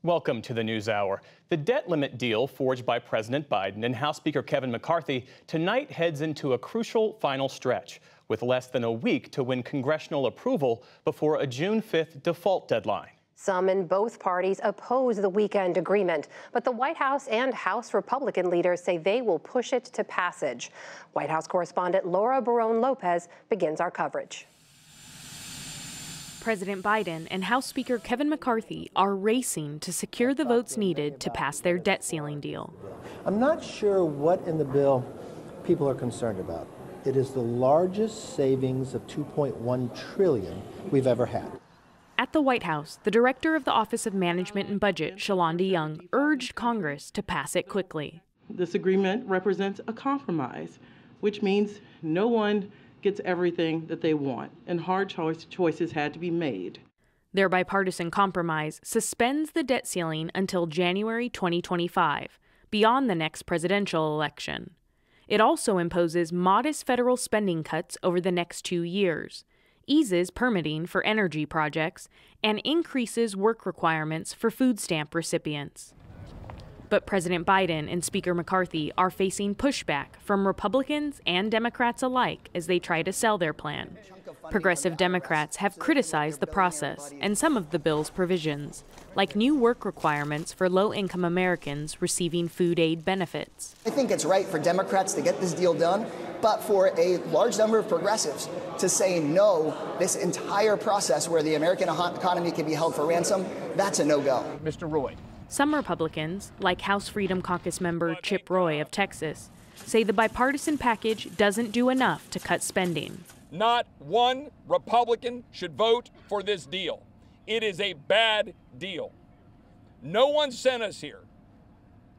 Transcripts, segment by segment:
Welcome to the NewsHour. The debt limit deal forged by President Biden and House Speaker Kevin McCarthy tonight heads into a crucial final stretch, with less than a week to win congressional approval before a June 5th default deadline. Some in both parties oppose the weekend agreement, but the White House and House Republican leaders say they will push it to passage. White House correspondent Laura Barone-Lopez begins our coverage. President Biden and House Speaker Kevin McCarthy are racing to secure the votes needed to pass their debt ceiling deal. I'm not sure what in the bill people are concerned about. It is the largest savings of $2.1 trillion we've ever had. At the White House, the director of the Office of Management and Budget, Shalonda Young, urged Congress to pass it quickly. This agreement represents a compromise, which means no one gets everything that they want, and hard choices had to be made. Their bipartisan compromise suspends the debt ceiling until January 2025, beyond the next presidential election. It also imposes modest federal spending cuts over the next 2 years, eases permitting for energy projects, and increases work requirements for food stamp recipients. But President Biden and Speaker McCarthy are facing pushback from Republicans and Democrats alike as they try to sell their plan. Progressive Democrats have criticized the process and some of the bill's provisions, like new work requirements for low-income Americans receiving food aid benefits. I think it's right for Democrats to get this deal done, but for a large number of progressives to say no, this entire process where the American economy can be held for ransom, that's a no-go. Mr. Roy. Some Republicans, like House Freedom Caucus member Chip Roy of Texas, say the bipartisan package doesn't do enough to cut spending. Not one Republican should vote for this deal. It is a bad deal. No one sent us here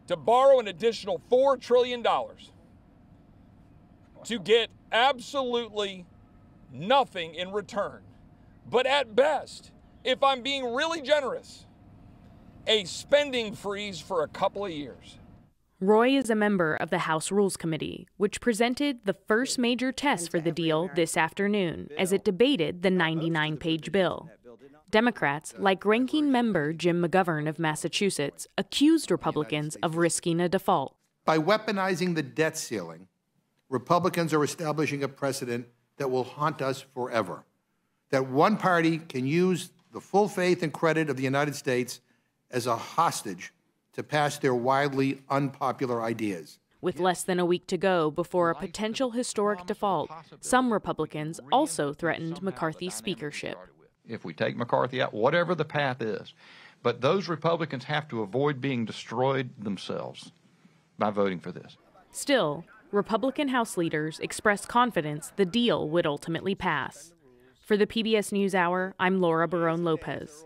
to borrow an additional $4 trillion to get absolutely nothing in return. But at best, if I'm being really generous, a spending freeze for a couple of years. Roy is a member of the House Rules Committee, which presented the first major test for the deal this afternoon as it debated the 99-page bill. Democrats, like ranking member Jim McGovern of Massachusetts, accused Republicans of risking a default. By weaponizing the debt ceiling, Republicans are establishing a precedent that will haunt us forever. That one party can use the full faith and credit of the United States as a hostage to pass their widely unpopular ideas. With less than a week to go before a potential historic default, some Republicans also threatened McCarthy's speakership. If we take McCarthy out, whatever the path is, but those Republicans have to avoid being destroyed themselves by voting for this. Still, Republican House leaders expressed confidence the deal would ultimately pass. For the PBS NewsHour, I'm Laura Barone-Lopez.